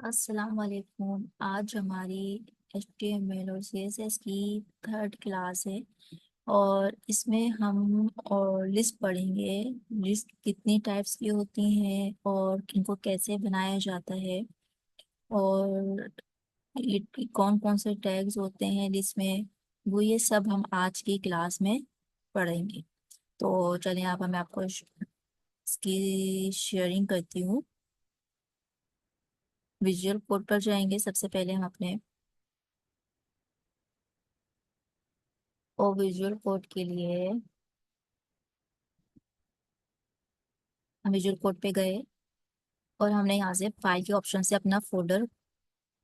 अस्सलाम वालेकुम। आज हमारी HTML और CSS की थर्ड क्लास है और इसमें हम और लिस्ट पढ़ेंगे। लिस्ट कितनी टाइप्स की होती हैं और इनको कैसे बनाया जाता है और कौन कौन से टैग्स होते हैं लिस्ट में, वो ये सब हम आज की क्लास में पढ़ेंगे। तो चलिए आप मैं आपको इसकी शेयरिंग करती हूँ। विजुअल कोड पर जाएंगे सबसे पहले हम अपने, और विजुअल कोड के लिए हम विजुअल कोड पे गए और हमने यहाँ से फाइल के ऑप्शन से अपना फोल्डर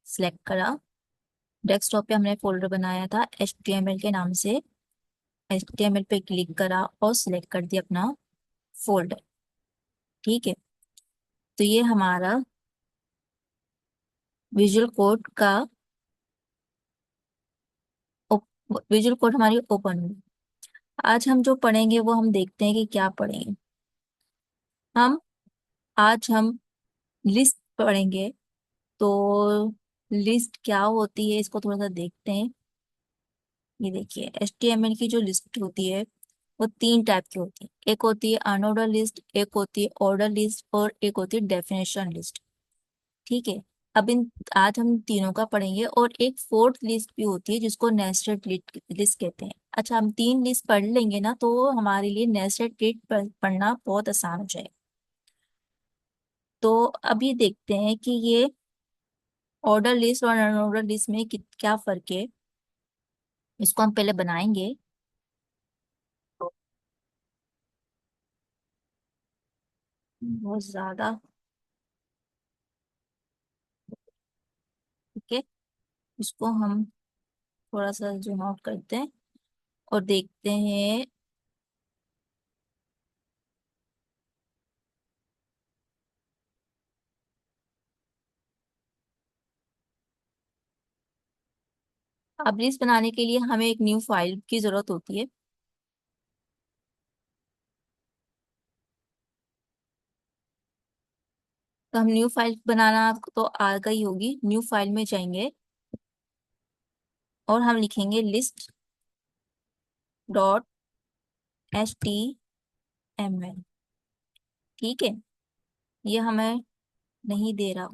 सिलेक्ट करा। डेस्कटॉप पे हमने फोल्डर बनाया था HTML के नाम से। HTML पे क्लिक करा और सिलेक्ट कर दिया अपना फोल्डर। ठीक है, तो ये हमारा विजुअल कोड का विजुअल कोड हमारी ओपन हुई। आज हम जो पढ़ेंगे वो हम देखते हैं कि क्या पढ़ेंगे। हम आज हम लिस्ट पढ़ेंगे। तो लिस्ट क्या होती है इसको थोड़ा सा देखते हैं। ये देखिए, HTML की जो लिस्ट होती है वो तीन टाइप की होती है। एक होती है अनऑर्डर लिस्ट, एक होती है ऑर्डर लिस्ट और एक होती है डेफिनेशन लिस्ट। ठीक है, अब इन आज हम तीनों का पढ़ेंगे और एक फोर्थ लिस्ट भी होती है जिसको नेस्टेड लिस्ट कहते हैं। अच्छा, हम तीन लिस्ट पढ़ लेंगे ना तो हमारे लिए नेस्टेड लिस्ट पढ़ना बहुत आसान हो जाएगा। तो अभी देखते हैं कि ये ऑर्डर लिस्ट और अनऑर्डर लिस्ट में क्या फर्क है। इसको हम पहले बनाएंगे। बहुत ज्यादा। ठीक है, इसको हम थोड़ा सा जूम आउट करते हैं और देखते हैं। अब लिस्ट बनाने के लिए हमें एक न्यू फाइल की जरूरत होती है। तो हम न्यू फाइल बनाना तो आ गई होगी। न्यू फाइल में जाएंगे और हम लिखेंगे लिस्ट डॉट HTML। ठीक है, ये हमें नहीं दे रहा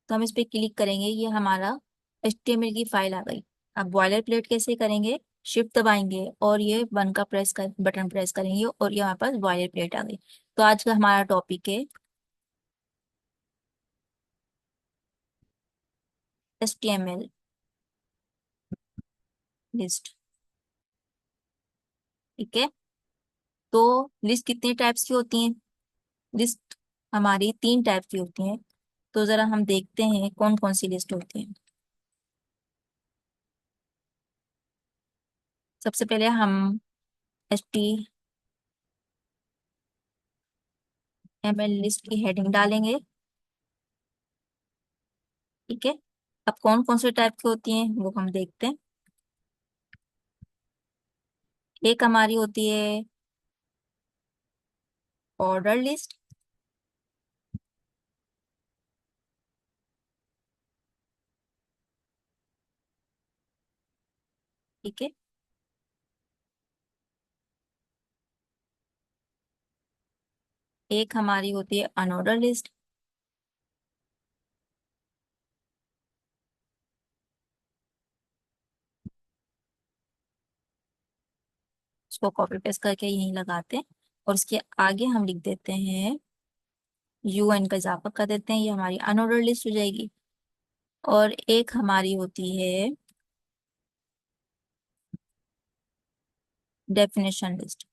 तो हम इस पे क्लिक करेंगे। ये हमारा HTML की फाइल आ गई। अब बॉयलर प्लेट कैसे करेंगे, शिफ्ट दबाएंगे और ये बटन प्रेस करेंगे और ये हमारे पास बॉयलर प्लेट आ गई। तो आज का हमारा टॉपिक है HTML लिस्ट। ठीक है, तो लिस्ट कितने टाइप्स की होती हैं। लिस्ट हमारी तीन टाइप की होती हैं। तो जरा हम देखते हैं कौन कौन सी लिस्ट होती है। सबसे पहले हम HTML लिस्ट की हेडिंग डालेंगे। ठीक है, अब कौन कौन से टाइप की होती हैं वो हम देखते हैं। एक हमारी होती है ऑर्डर लिस्ट। ठीक है, एक हमारी होती है अनऑर्डर लिस्ट। उसको कॉपी पेस्ट करके यहीं लगाते हैं और उसके आगे हम लिख देते हैं UN का इजाफा कर देते हैं। ये हमारी अनऑर्डर लिस्ट हो जाएगी। और एक हमारी होती है डेफिनेशन लिस्ट।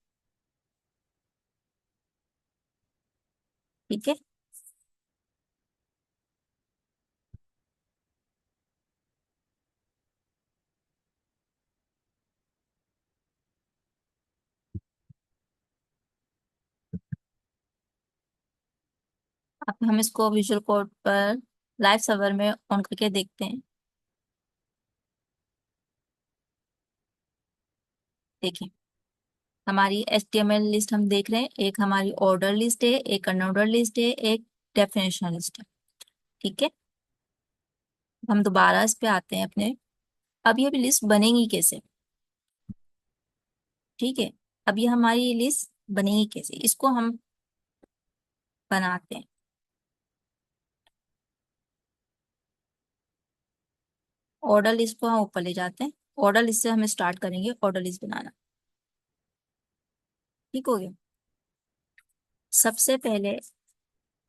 ठीक है, अब हम इसको विजुअल कोड पर लाइव सर्वर में ऑन करके देखते हैं। देखिए, हमारी HTML लिस्ट हम देख रहे हैं। एक हमारी ऑर्डर लिस्ट है, एक अनऑर्डर लिस्ट है, एक डेफिनेशन लिस्ट है। ठीक है, हम दोबारा इस पे आते हैं अपने। अब ये लिस्ट बनेगी कैसे? ठीक है, अब ये हमारी लिस्ट बनेगी कैसे, इसको हम बनाते हैं। ऑर्डर लिस्ट को हम ऊपर ले जाते हैं। ऑर्डर लिस्ट से हम स्टार्ट करेंगे ऑर्डर लिस्ट बनाना। ठीक हो गया। सबसे पहले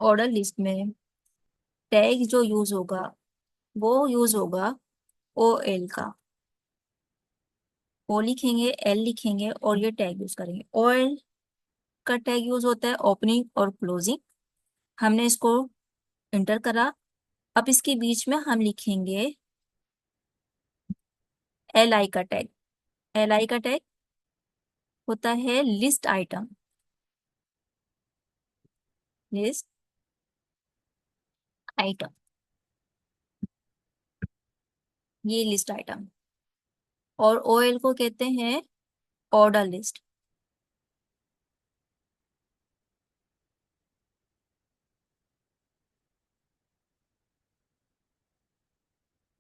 ऑर्डर लिस्ट में टैग जो यूज होगा वो यूज होगा ओ एल का। ओ लिखेंगे, एल लिखेंगे और ये टैग यूज करेंगे। ओ एल का टैग यूज होता है ओपनिंग और क्लोजिंग। हमने इसको इंटर करा। अब इसके बीच में हम लिखेंगे एल आई का टैग। एल आई का टैग होता है लिस्ट आइटम। लिस्ट आइटम, ये लिस्ट आइटम। और ओ एल को कहते हैं ऑर्डर लिस्ट।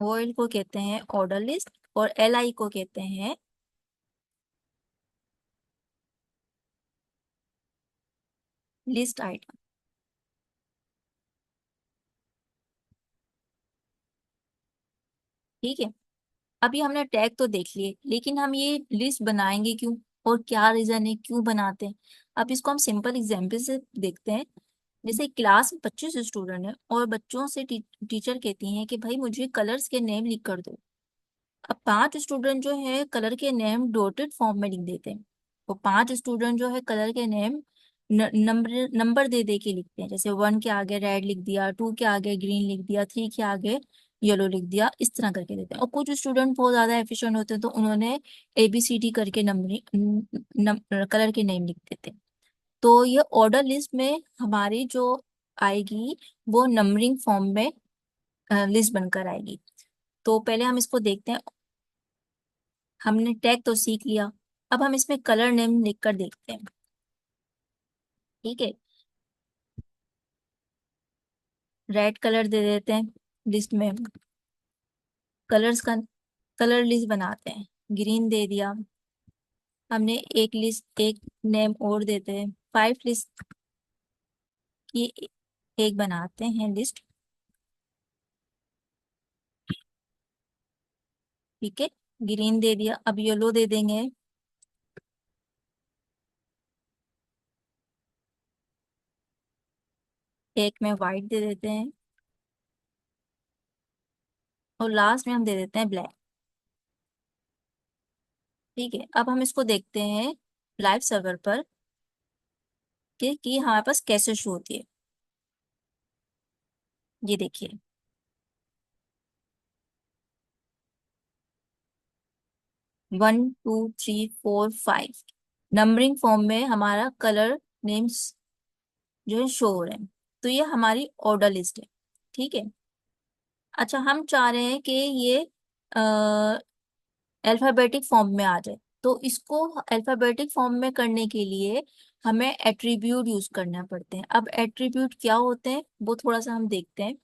ओ एल को कहते हैं ऑर्डर लिस्ट और एल आई को कहते हैं लिस्ट आइटम। ठीक है, अभी हमने टैग तो देख लिए, लेकिन हम ये लिस्ट बनाएंगे क्यों और क्या रीजन है क्यों बनाते हैं? अब इसको हम सिंपल एग्जाम्पल से देखते हैं। जैसे क्लास में 25 स्टूडेंट है और बच्चों से टीचर कहती हैं कि भाई मुझे कलर्स के नेम लिख कर दो। अब 5 स्टूडेंट जो है कलर के नेम डॉटेड फॉर्म में लिख देते हैं। वो 5 स्टूडेंट जो है कलर के नेम नंबर नंबर दे दे के लिखते हैं। जैसे 1 के आगे रेड लिख दिया, 2 के आगे ग्रीन लिख दिया, 3 के आगे येलो लिख दिया, इस तरह करके देते हैं। और कुछ स्टूडेंट बहुत ज्यादा एफिशिएंट होते हैं तो उन्होंने ABCD करके कलर के नेम लिख देते हैं। तो ये ऑर्डर लिस्ट में हमारी जो आएगी वो नंबरिंग फॉर्म में लिस्ट बनकर आएगी। तो पहले हम इसको देखते हैं। हमने टैग तो सीख लिया, अब हम इसमें कलर नेम लिख कर देखते हैं। ठीक है, रेड कलर दे देते हैं लिस्ट में। कलर्स का कलर लिस्ट बनाते हैं। ग्रीन दे दिया। हमने एक लिस्ट एक नेम और देते हैं। 5 लिस्ट की एक बनाते हैं लिस्ट। ठीक है, ग्रीन दे दिया, अब येलो दे देंगे। एक में वाइट दे देते हैं और लास्ट में हम दे देते हैं ब्लैक। ठीक है, अब हम इसको देखते हैं लाइव सर्वर पर कि हमारे पास कैसे शो होती है। ये देखिए, 1 2 3 4 5 नंबरिंग फॉर्म में हमारा कलर नेम्स जो है शो हो रहे हैं। तो ये हमारी ऑर्डर लिस्ट है। ठीक है, अच्छा हम चाह रहे हैं कि ये अल्फाबेटिक फॉर्म में आ जाए। तो इसको अल्फाबेटिक फॉर्म में करने के लिए हमें एट्रीब्यूट यूज करना पड़ते हैं। अब एट्रीब्यूट क्या होते हैं वो थोड़ा सा हम देखते हैं।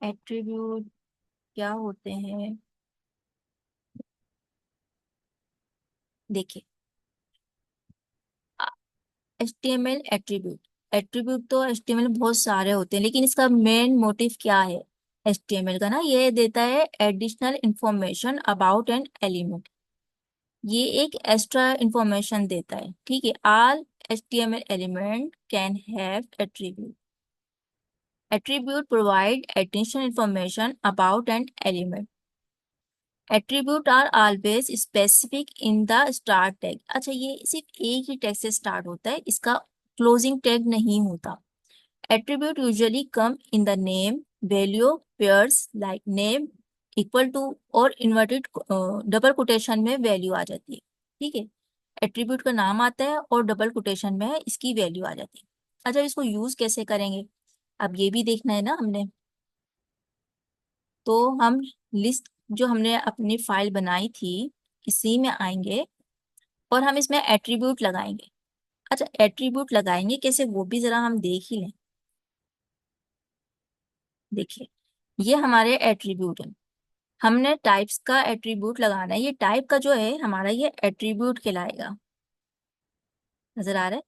एट्रीब्यूट क्या होते हैं, देखिए। HTML attribute. एट्रीब्यूट तो HTML में बहुत सारे होते हैं, लेकिन इसका मेन मोटिव क्या है HTML का ना, ये देता है additional information about an element. ये एक एक्स्ट्रा इंफॉर्मेशन देता है। ठीक है, all HTML element can have attribute. Attribute provide additional information about an element. Attribute are always specific in the start tag. अच्छा, ये सिर्फ एक ही टैग से स्टार्ट होता है, इसका क्लोजिंग टैग नहीं होता। Attribute usually come in the name value pairs like name equal to और इन्वर्टेड डबल कोटेशन में वैल्यू आ जाती है। ठीक है, एट्रीब्यूट का नाम आता है और डबल कोटेशन में इसकी वैल्यू आ जाती है। अच्छा, इसको यूज कैसे करेंगे अब ये भी देखना है ना हमने। तो हम लिस्ट जो हमने अपनी फाइल बनाई थी इसी में आएंगे और हम इसमें एट्रीब्यूट लगाएंगे। अच्छा, एट्रीब्यूट लगाएंगे कैसे वो भी जरा हम देख ही लें। देखिए, ये हमारे एट्रीब्यूट है। हमने टाइप्स का एट्रीब्यूट लगाना है। ये टाइप का जो है हमारा, ये एट्रीब्यूट कहलाएगा। नजर आ रहा है?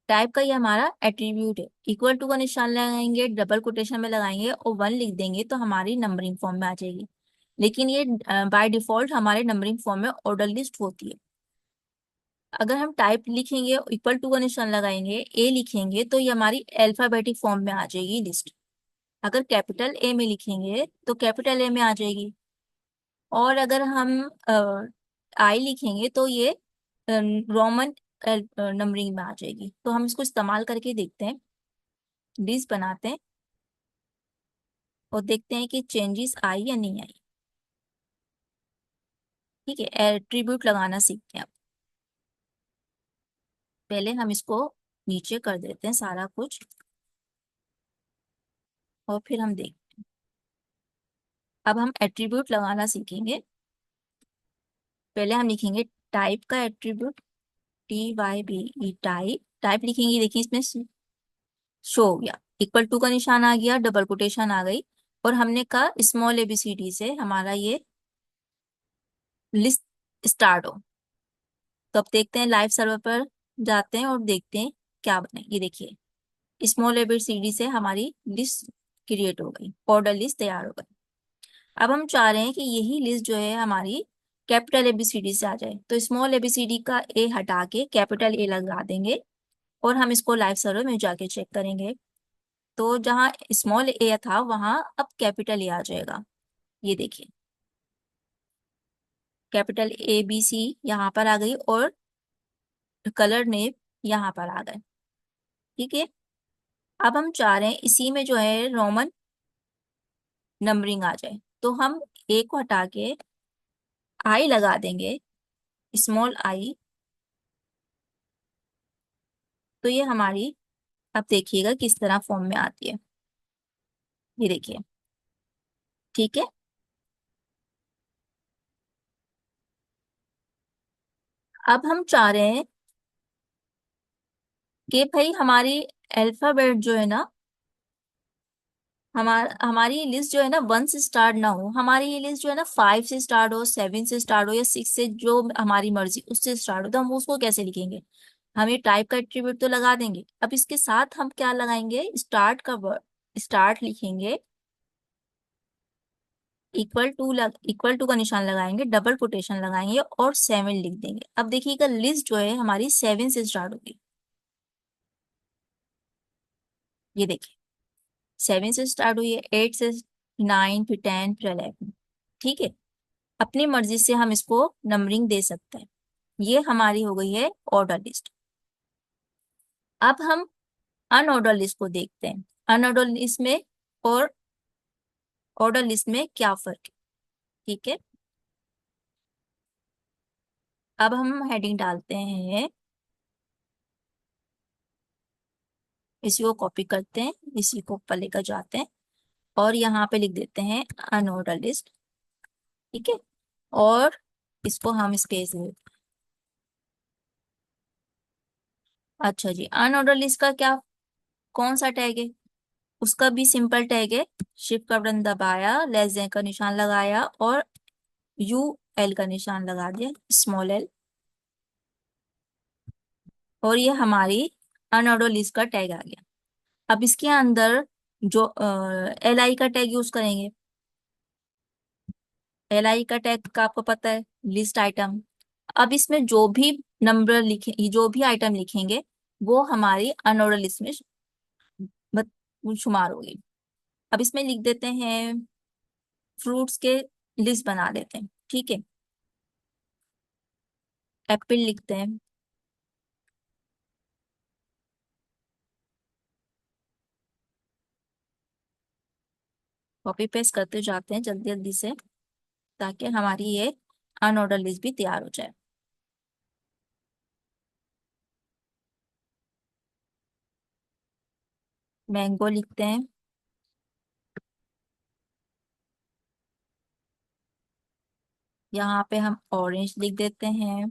टाइप का ये हमारा एट्रीब्यूट है। इक्वल टू का निशान लगाएंगे, डबल कोटेशन में लगाएंगे और वन लिख देंगे तो हमारी नंबरिंग फॉर्म में आ जाएगी। लेकिन ये बाय डिफॉल्ट हमारे नंबरिंग फॉर्म में ऑर्डर लिस्ट होती है। अगर हम टाइप लिखेंगे, इक्वल टू का निशान लगाएंगे, ए लिखेंगे, तो ये हमारी अल्फाबेटिक फॉर्म में आ जाएगी लिस्ट। अगर कैपिटल ए में लिखेंगे तो कैपिटल ए में आ जाएगी। और अगर हम आई लिखेंगे तो ये रोमन नंबरिंग में आ जाएगी। तो हम इसको इस्तेमाल करके देखते हैं, लिस्ट बनाते हैं और देखते हैं कि चेंजेस आई या नहीं आई। ठीक है, एट्रीब्यूट लगाना सीखते हैं अब। पहले हम इसको नीचे कर देते हैं सारा कुछ, और फिर हम देख। अब हम एट्रीब्यूट लगाना सीखेंगे। पहले हम लिखेंगे टाइप का एट्रीब्यूट, TYBE टाइप। टाइप लिखेंगे, देखिए इसमें शो हो गया, इक्वल टू का निशान आ गया, डबल कोटेशन आ गई, और हमने कहा स्मॉल ABCD से हमारा ये लिस्ट स्टार्ट हो। तो अब देखते हैं, लाइव सर्वर पर जाते हैं और देखते हैं क्या बने। ये देखिए, स्मॉल ABCD से हमारी लिस्ट क्रिएट हो गई, ऑर्डर लिस्ट तैयार हो गई। अब हम चाह रहे हैं कि यही लिस्ट जो है हमारी कैपिटल ABCD से आ जाए, तो स्मॉल ABCD का ए हटा के कैपिटल ए लगा देंगे और हम इसको लाइव सर्वर में जाके चेक करेंगे। तो जहाँ स्मॉल ए था वहां अब कैपिटल ए आ जाएगा। ये देखिए, कैपिटल ABC यहाँ पर आ गई और कलर नेम यहाँ पर आ गए। ठीक है, अब हम चाह रहे हैं इसी में जो है रोमन नंबरिंग आ जाए, तो हम ए को हटा के आई लगा देंगे, स्मॉल आई। तो ये हमारी, अब देखिएगा किस तरह फॉर्म में आती है। ये देखिए, ठीक है। अब हम चाह रहे हैं कि भाई हमारी अल्फाबेट जो है ना, हमारी लिस्ट जो है ना वन से स्टार्ट ना हो, हमारी ये लिस्ट जो है ना फाइव से स्टार्ट हो, सेवन से स्टार्ट हो, या सिक्स से, जो हमारी मर्जी उससे स्टार्ट हो। तो हम उसको कैसे लिखेंगे? हम ये टाइप का एट्रीब्यूट तो लगा देंगे, अब इसके साथ हम क्या लगाएंगे, स्टार्ट का वर्ड, स्टार्ट लिखेंगे, इक्वल टू का निशान लगाएंगे, डबल कोटेशन लगाएंगे और सेवन लिख देंगे। अब देखिएगा लिस्ट जो है हमारी सेवन से स्टार्ट होगी। ये देखिए, सेवन से स्टार्ट हुई है, एट से, नाइन, फिर टेन, फिर 11। ठीक है, अपनी मर्जी से हम इसको नंबरिंग दे सकते हैं। ये हमारी हो गई है ऑर्डर लिस्ट। अब हम अनऑर्डर लिस्ट को देखते हैं। अनऑर्डर लिस्ट में और ऑर्डर लिस्ट में क्या फर्क है। ठीक है, अब हम हेडिंग डालते हैं, इसी को कॉपी करते हैं, इसी को ऊपर लेकर जाते हैं और यहाँ पे लिख देते हैं अनऑर्डर लिस्ट। ठीक है, और इसको हम स्पेस दे। अच्छा जी, अनऑर्डर लिस्ट का क्या, कौन सा टैग है? उसका भी सिंपल टैग है, शिफ्ट का बटन दबाया, लेस देन का निशान लगाया और UL का निशान लगा दिया, स्मॉल L। और ये हमारी अनऑर्डर लिस्ट का टैग आ गया। अब इसके अंदर जो LI का टैग यूज करेंगे। LI का टैग का आपको पता है, लिस्ट आइटम। अब इसमें जो भी नंबर लिखे, जो भी आइटम लिखेंगे वो हमारी अनऑर्डर लिस्ट में शुमार होगी। अब इसमें लिख देते हैं, फ्रूट्स के लिस्ट बना देते हैं। ठीक है, एप्पल लिखते हैं, कॉपी पेस्ट करते जाते हैं जल्दी जल्दी से, ताकि हमारी ये अनऑर्डर लिस्ट भी तैयार हो जाए। मैंगो लिखते हैं, यहाँ पे हम ऑरेंज लिख देते हैं,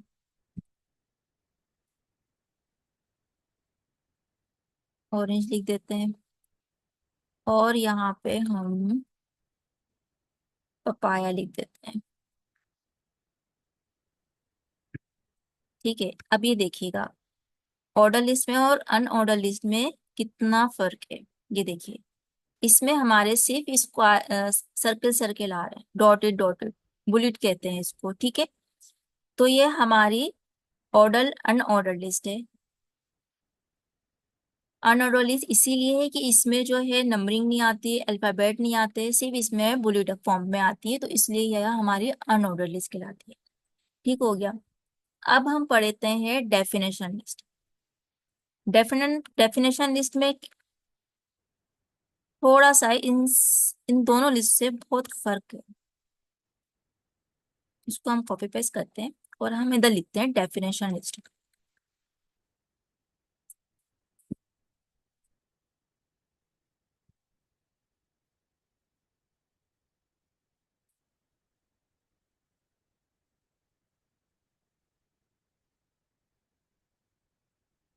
ऑरेंज लिख देते हैं। और यहाँ पे हम पपाया लिख देते हैं। ठीक है, अब ये देखिएगा ऑर्डर लिस्ट में और अनऑर्डर लिस्ट में कितना फर्क है। ये देखिए, इसमें हमारे सिर्फ स्क्वायर सर्कल सर्कल आ रहे हैं, डॉटेड डॉटेड, बुलेट कहते हैं इसको। ठीक है, तो ये हमारी ऑर्डर अनऑर्डर लिस्ट है। अनऑर्डर लिस्ट इसीलिए है कि इसमें जो है नंबरिंग नहीं आती है, अल्फाबेट नहीं आते, सिर्फ इसमें बुलेट फॉर्म में आती है, तो इसलिए यह हमारी अनऑर्डर लिस्ट कहलाती है। ठीक हो गया। अब हम पढ़ते हैं डेफिनेशन लिस्ट। डेफिनेशन लिस्ट में थोड़ा सा इन दोनों लिस्ट से बहुत फर्क है। इसको हम कॉपी पेस्ट करते हैं और हम इधर लिखते हैं definition list.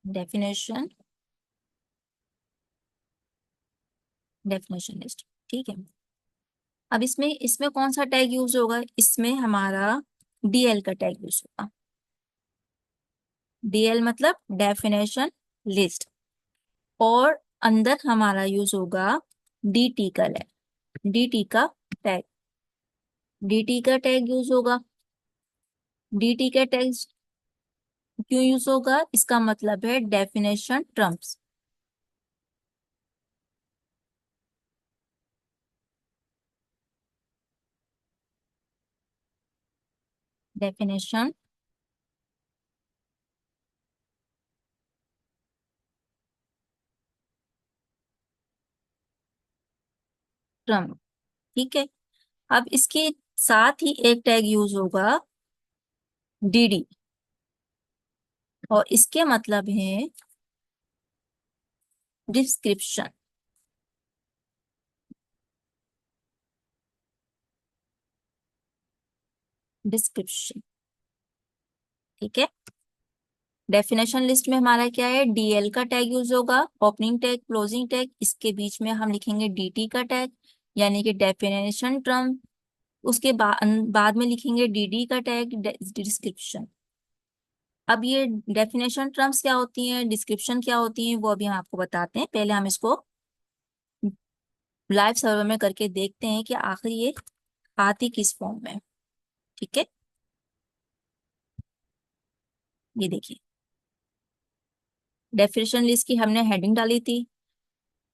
Definition definition list. ठीक है, अब इसमें इसमें कौन सा टैग यूज होगा, इसमें हमारा डीएल का टैग यूज होगा। डीएल मतलब डेफिनेशन लिस्ट। और अंदर हमारा यूज होगा डीटी का डीटी का टैग। डीटी का टैग यूज होगा। डीटी का टैग क्यों यूज होगा, इसका मतलब है डेफिनेशन ट्रम्प्स। Definition Trump. ठीक है, अब इसके साथ ही एक टैग यूज होगा डीडी, और इसके मतलब है डिस्क्रिप्शन। डिस्क्रिप्शन। ठीक है, डेफिनेशन लिस्ट में हमारा क्या है, डीएल का टैग यूज होगा, ओपनिंग टैग क्लोजिंग टैग, इसके बीच में हम लिखेंगे डीटी का टैग, यानी कि डेफिनेशन टर्म। उसके बाद में लिखेंगे डीडी का टैग, डिस्क्रिप्शन। अब ये डेफिनेशन टर्म्स क्या होती हैं, डिस्क्रिप्शन क्या होती हैं, वो अभी हम आपको बताते हैं। पहले हम इसको लाइव सर्वर में करके देखते हैं कि आखिर ये आती किस फॉर्म में। ठीक है, ये देखिए, डेफिनेशन लिस्ट की हमने हेडिंग डाली थी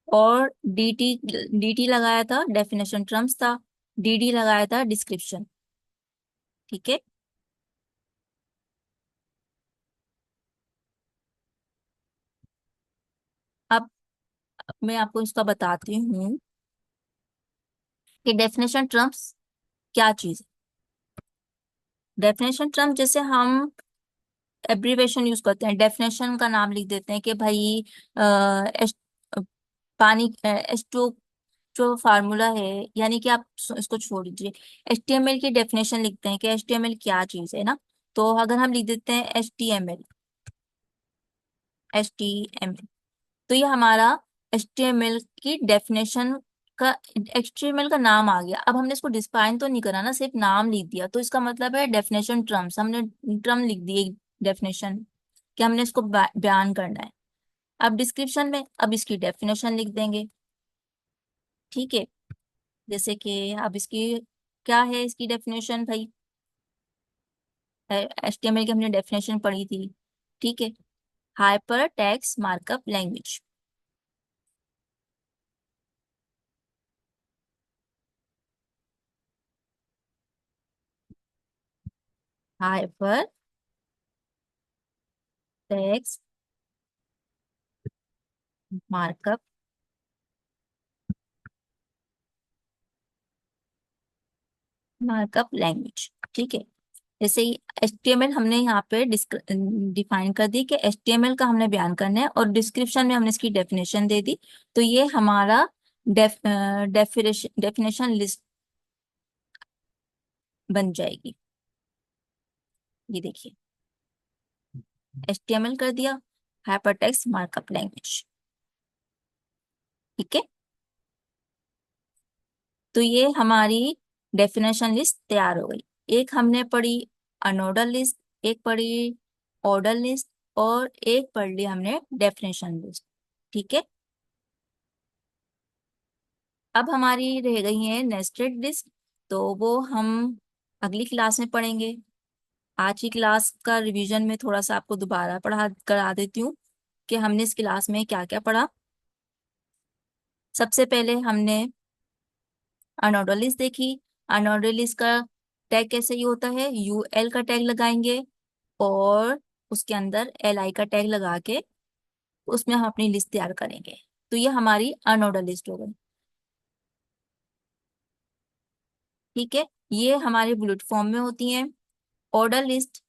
और डीटी डीटी लगाया था, डेफिनेशन टर्म्स था। डीडी लगाया था, डिस्क्रिप्शन। ठीक है, अब मैं आपको इसका बताती हूँ कि डेफिनेशन टर्म्स क्या चीज है। डेफिनेशन टर्म जैसे हम एब्रीवेशन यूज करते हैं, डेफिनेशन का नाम लिख देते हैं कि भाई एच पानी एच टू जो फार्मूला है, यानी कि आप इसको छोड़ दीजिए। एचटीएमएल की डेफिनेशन लिखते हैं कि एचटीएमएल क्या चीज है ना। तो अगर हम लिख देते हैं एचटीएमएल, एचटीएमएल, तो ये हमारा एचटीएमएल की डेफिनेशन का, एचटीएमएल का नाम आ गया। अब हमने इसको डिफाइन तो नहीं करा ना, सिर्फ नाम लिख दिया, तो इसका मतलब है डेफिनेशन टर्म्स, हमने टर्म लिख दी डेफिनेशन कि हमने इसको बयान करना है। अब डिस्क्रिप्शन में अब इसकी डेफिनेशन लिख देंगे। ठीक है, जैसे कि अब इसकी क्या है, इसकी डेफिनेशन भाई, एचटीएमएल की हमने डेफिनेशन पढ़ी थी। ठीक है, hyper text markup language. Hyper text markup markup language. ठीक है, जैसे ही एचटीएमएल हमने यहाँ पे डिफाइन कर दी कि एचटीएमएल का हमने बयान करना है, और डिस्क्रिप्शन में हमने इसकी डेफिनेशन दे दी, तो ये हमारा डेफिनेशन लिस्ट बन जाएगी। ये देखिए, एचटीएमएल कर दिया, हाइपरटेक्स्ट मार्कअप लैंग्वेज। ठीक है, तो ये हमारी डेफिनेशन लिस्ट तैयार हो गई। एक हमने पढ़ी अनऑर्डर लिस्ट, एक पढ़ी ऑर्डर लिस्ट, और एक पढ़ ली हमने डेफिनेशन लिस्ट। ठीक है, अब हमारी रह गई है नेस्टेड लिस्ट, तो वो हम अगली क्लास में पढ़ेंगे। आज की क्लास का रिवीजन में थोड़ा सा आपको दोबारा पढ़ा करा देती हूँ कि हमने इस क्लास में क्या क्या पढ़ा। सबसे पहले हमने अनऑर्डर लिस्ट देखी। अनऑर्डर लिस्ट का टैग कैसे ही होता है, यूएल का टैग लगाएंगे और उसके अंदर एल आई का टैग लगा के उसमें हम अपनी लिस्ट तैयार करेंगे। तो ये हमारी अनऑर्डर लिस्ट हो गई। ठीक है, ये हमारे बुलेट फॉर्म में होती है। ऑर्डर लिस्ट,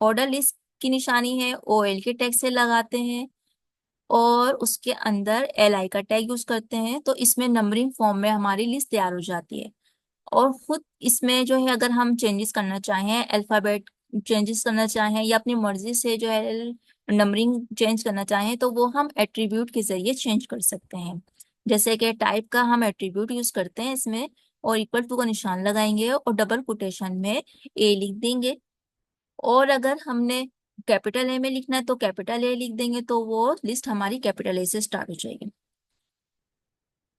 ऑर्डर लिस्ट की निशानी है ओ एल के टैग से लगाते हैं और उसके अंदर एल आई का टैग यूज करते हैं, तो इसमें नंबरिंग फॉर्म में हमारी लिस्ट तैयार हो जाती है। और खुद इसमें जो है अगर हम चेंजेस करना चाहें, अल्फाबेट चेंजेस करना चाहें या अपनी मर्जी से जो है नंबरिंग चेंज करना चाहें, तो वो हम एट्रीब्यूट के जरिए चेंज कर सकते हैं। जैसे कि टाइप का हम एट्रीब्यूट यूज करते हैं इसमें, और इक्वल टू का निशान लगाएंगे और डबल कोटेशन में ए लिख देंगे। और अगर हमने कैपिटल ए में लिखना है तो कैपिटल ए लिख देंगे, तो वो लिस्ट हमारी कैपिटल ए से स्टार्ट हो जाएगी।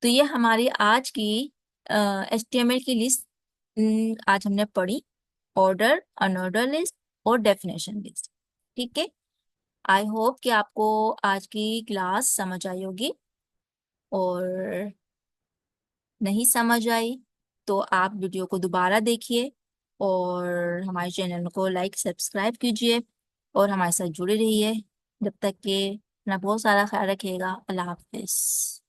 तो ये हमारी आज की एचटीएमएल की लिस्ट आज हमने पढ़ी, ऑर्डर, अनऑर्डर लिस्ट और डेफिनेशन लिस्ट। ठीक है, आई होप कि आपको आज की क्लास समझ आई होगी, और नहीं समझ आई तो आप वीडियो को दोबारा देखिए और हमारे चैनल को लाइक सब्सक्राइब कीजिए और हमारे साथ जुड़े रहिए। जब तक के अपना बहुत सारा ख्याल रखिएगा। अल्लाह हाफिज।